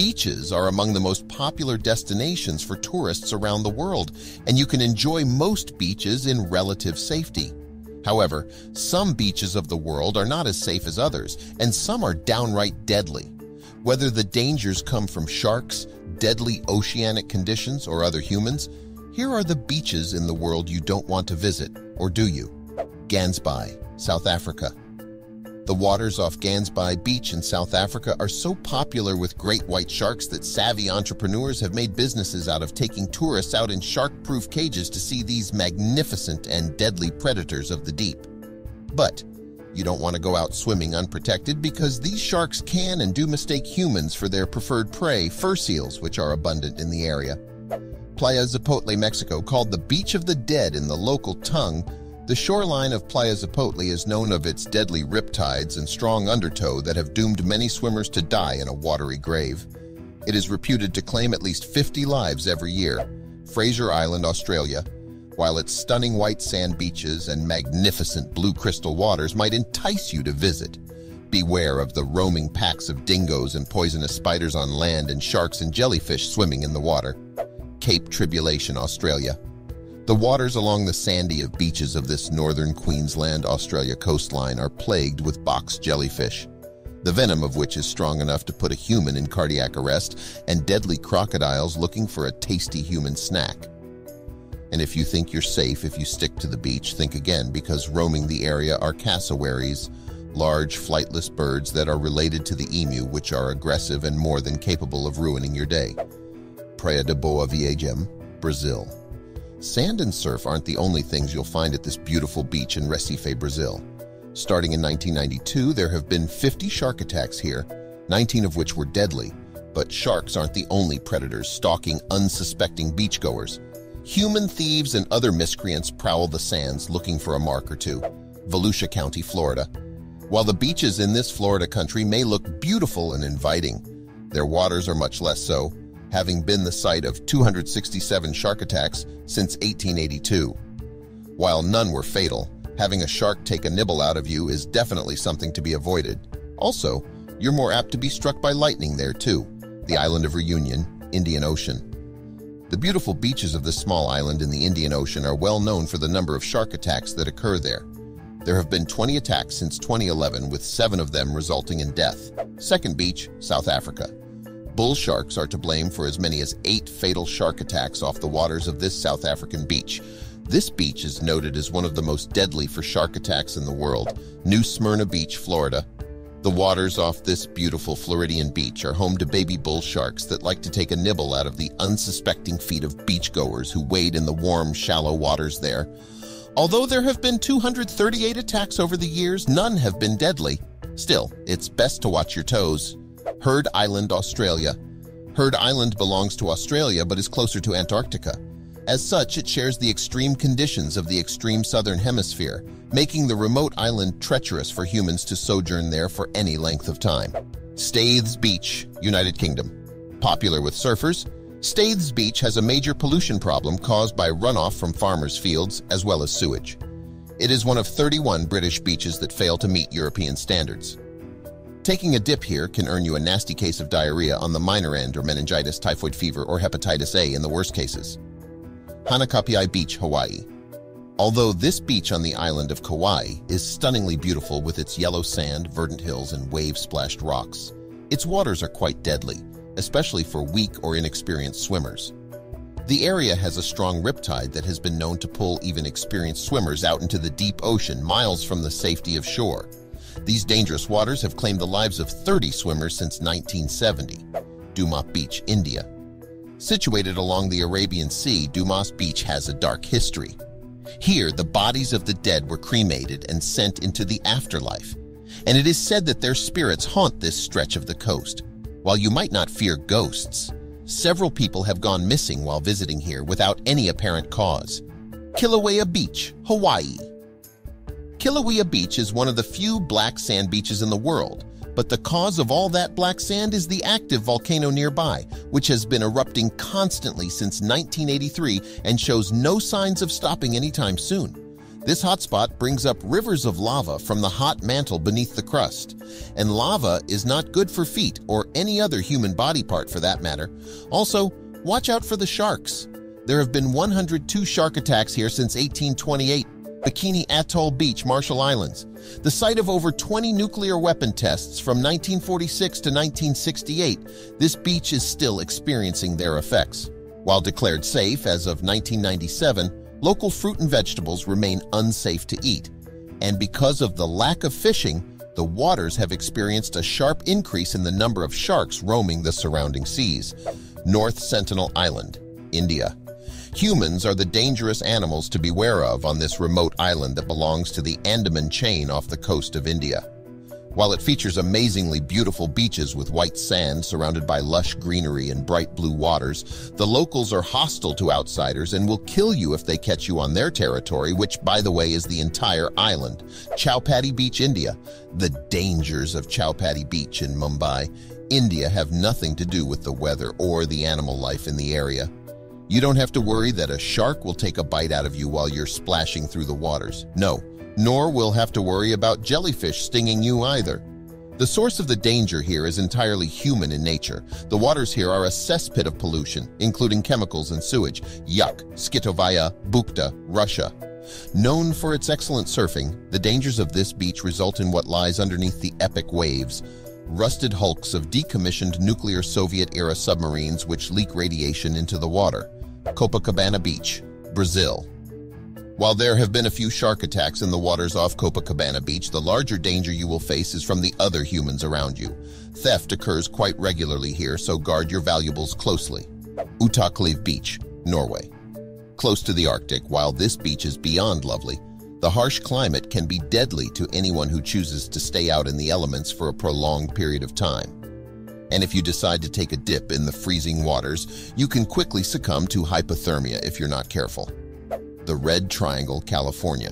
Beaches are among the most popular destinations for tourists around the world, and you can enjoy most beaches in relative safety. However, some beaches of the world are not as safe as others, and some are downright deadly. Whether the dangers come from sharks, deadly oceanic conditions, or other humans, here are the beaches in the world you don't want to visit, or do you? Gansby, South Africa. The waters off Gansby Beach in South Africa are so popular with great white sharks that savvy entrepreneurs have made businesses out of taking tourists out in shark-proof cages to see these magnificent and deadly predators of the deep. But you don't want to go out swimming unprotected because these sharks can and do mistake humans for their preferred prey, fur seals, which are abundant in the area. Playa Zapote, Mexico, called the Beach of the Dead in the local tongue, the shoreline of Playa Zapote is known of its deadly riptides and strong undertow that have doomed many swimmers to die in a watery grave. It is reputed to claim at least 50 lives every year. Fraser Island, Australia, while its stunning white sand beaches and magnificent blue crystal waters might entice you to visit. Beware of the roaming packs of dingoes and poisonous spiders on land and sharks and jellyfish swimming in the water. Cape Tribulation, Australia. The waters along the sandy beaches of this northern Queensland, Australia coastline are plagued with box jellyfish, the venom of which is strong enough to put a human in cardiac arrest, and deadly crocodiles looking for a tasty human snack. And if you think you're safe if you stick to the beach, think again, because roaming the area are cassowaries, large flightless birds that are related to the emu, which are aggressive and more than capable of ruining your day. Praia de Boa, VHM, Brazil. Sand and surf aren't the only things you'll find at this beautiful beach in Recife, Brazil. Starting in 1992, there have been 50 shark attacks here, 19 of which were deadly. But sharks aren't the only predators stalking unsuspecting beachgoers. Human thieves and other miscreants prowl the sands looking for a mark or two. Volusia County, Florida. While the beaches in this Florida country may look beautiful and inviting, their waters are much less so, having been the site of 267 shark attacks since 1882. While none were fatal, having a shark take a nibble out of you is definitely something to be avoided. Also, you're more apt to be struck by lightning there too. The island of Reunion, Indian Ocean. The beautiful beaches of this small island in the Indian Ocean are well known for the number of shark attacks that occur there. There have been 20 attacks since 2011, with 7 of them resulting in death. Second beach, South Africa. Bull sharks are to blame for as many as 8 fatal shark attacks off the waters of this South African beach. This beach is noted as one of the most deadly for shark attacks in the world. New Smyrna Beach, Florida. The waters off this beautiful Floridian beach are home to baby bull sharks that like to take a nibble out of the unsuspecting feet of beachgoers who wade in the warm, shallow waters there. Although there have been 238 attacks over the years, none have been deadly. Still, it's best to watch your toes. Heard Island, Australia. Heard Island belongs to Australia but is closer to Antarctica. As such, it shares the extreme conditions of the extreme southern hemisphere, making the remote island treacherous for humans to sojourn there for any length of time. Staithes Beach, United Kingdom. Popular with surfers, Staithes Beach has a major pollution problem caused by runoff from farmers' fields as well as sewage. It is one of 31 British beaches that fail to meet European standards. Taking a dip here can earn you a nasty case of diarrhea on the minor end, or meningitis, typhoid fever, or hepatitis A in the worst cases. Hanakoa Beach, Hawaii. Although this beach on the island of Kauai is stunningly beautiful with its yellow sand, verdant hills, and wave-splashed rocks, its waters are quite deadly, especially for weak or inexperienced swimmers. The area has a strong riptide that has been known to pull even experienced swimmers out into the deep ocean miles from the safety of shore. These dangerous waters have claimed the lives of 30 swimmers since 1970. Dumont Beach, India. Situated along the Arabian Sea, Dumont Beach has a dark history. Here, the bodies of the dead were cremated and sent into the afterlife, and it is said that their spirits haunt this stretch of the coast. While you might not fear ghosts, several people have gone missing while visiting here without any apparent cause. Kilauea Beach, Hawaii. Kilauea Beach is one of the few black sand beaches in the world, but the cause of all that black sand is the active volcano nearby, which has been erupting constantly since 1983 and shows no signs of stopping anytime soon. This hotspot brings up rivers of lava from the hot mantle beneath the crust, and lava is not good for feet or any other human body part for that matter. Also, watch out for the sharks. There have been 102 shark attacks here since 1828. Bikini Atoll Beach, Marshall Islands, the site of over 20 nuclear weapon tests from 1946 to 1968, this beach is still experiencing their effects. While declared safe as of 1997, local fruit and vegetables remain unsafe to eat. And because of the lack of fishing, the waters have experienced a sharp increase in the number of sharks roaming the surrounding seas. North Sentinel Island, India. Humans are the dangerous animals to beware of on this remote island that belongs to the Andaman chain off the coast of India. While it features amazingly beautiful beaches with white sand surrounded by lush greenery and bright blue waters, the locals are hostile to outsiders and will kill you if they catch you on their territory, which, by the way, is the entire island. Chowpatty Beach, India. The dangers of Chowpatty Beach in Mumbai, India have nothing to do with the weather or the animal life in the area. You don't have to worry that a shark will take a bite out of you while you're splashing through the waters. No, nor will have to worry about jellyfish stinging you either. The source of the danger here is entirely human in nature. The waters here are a cesspit of pollution, including chemicals and sewage. Yuck, Skitovaya, Bukta, Russia. Known for its excellent surfing, the dangers of this beach result in what lies underneath the epic waves. Rusted hulks of decommissioned nuclear Soviet-era submarines which leak radiation into the water. Copacabana Beach, Brazil. While there have been a few shark attacks in the waters off Copacabana Beach, the larger danger you will face is from the other humans around you. Theft occurs quite regularly here, so guard your valuables closely. Utak Beach, Norway. Close to the Arctic, while this beach is beyond lovely, the harsh climate can be deadly to anyone who chooses to stay out in the elements for a prolonged period of time. And if you decide to take a dip in the freezing waters, you can quickly succumb to hypothermia if you're not careful. The Red Triangle, California.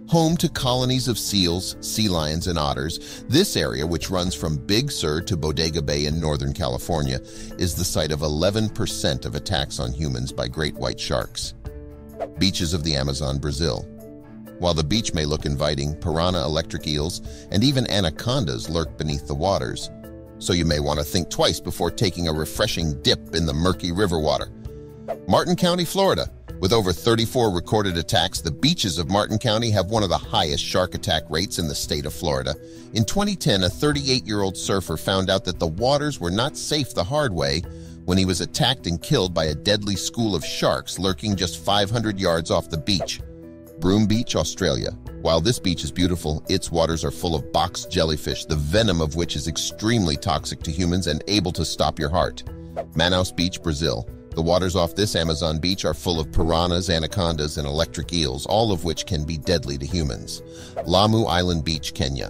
Home to colonies of seals, sea lions, and otters, this area, which runs from Big Sur to Bodega Bay in Northern California, is the site of 11% of attacks on humans by great white sharks. Beaches of the Amazon, Brazil. While the beach may look inviting, piranha, electric eels, and even anacondas lurk beneath the waters. So you may want to think twice before taking a refreshing dip in the murky river water. Martin County, Florida. With over 34 recorded attacks, the beaches of Martin County have one of the highest shark attack rates in the state of Florida. In 2010, a 38-year-old surfer found out that the waters were not safe the hard way when he was attacked and killed by a deadly school of sharks lurking just 500 yards off the beach. Broom Beach, Australia. While this beach is beautiful, its waters are full of box jellyfish, the venom of which is extremely toxic to humans and able to stop your heart. Manos Beach, Brazil. The waters off this Amazon beach are full of piranhas, anacondas, and electric eels, all of which can be deadly to humans. Lamu Island Beach, Kenya.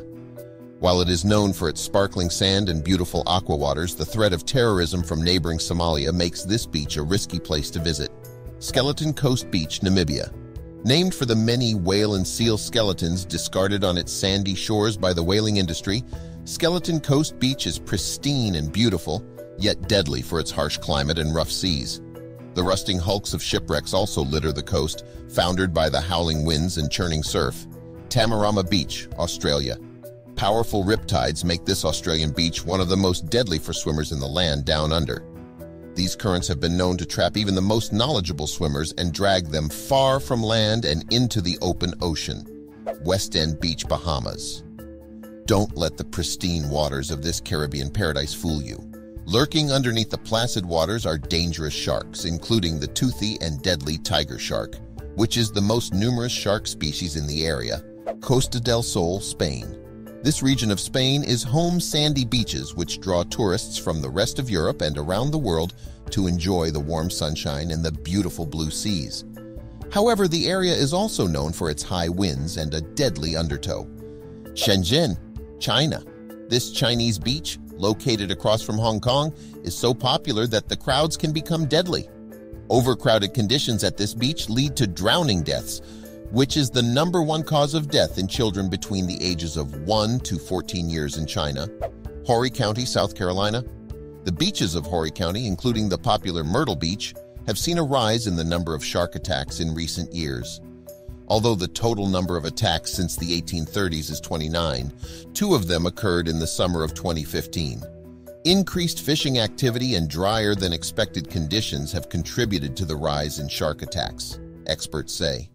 While it is known for its sparkling sand and beautiful aqua waters, the threat of terrorism from neighboring Somalia makes this beach a risky place to visit. Skeleton Coast Beach, Namibia. Named for the many whale and seal skeletons discarded on its sandy shores by the whaling industry, Skeleton Coast Beach is pristine and beautiful, yet deadly for its harsh climate and rough seas. The rusting hulks of shipwrecks also litter the coast, foundered by the howling winds and churning surf. Tamarama Beach, Australia. Powerful riptides make this Australian beach one of the most deadly for swimmers in the land down under. These currents have been known to trap even the most knowledgeable swimmers and drag them far from land and into the open ocean. West End Beach, Bahamas. Don't let the pristine waters of this Caribbean paradise fool you. Lurking underneath the placid waters are dangerous sharks, including the toothy and deadly tiger shark, which is the most numerous shark species in the area. Costa del Sol, Spain. This region of Spain is home sandy beaches which draw tourists from the rest of Europe and around the world to enjoy the warm sunshine and the beautiful blue seas. However, the area is also known for its high winds and a deadly undertow. Shenzhen, China. This Chinese beach, located across from Hong Kong, is so popular that the crowds can become deadly. Overcrowded conditions at this beach lead to drowning deaths, which is the #1 cause of death in children between the ages of 1 to 14 years in China. Horry County, South Carolina. The beaches of Horry County, including the popular Myrtle Beach, have seen a rise in the number of shark attacks in recent years. Although the total number of attacks since the 1830s is 29, 2 of them occurred in the summer of 2015. Increased fishing activity and drier than expected conditions have contributed to the rise in shark attacks, experts say.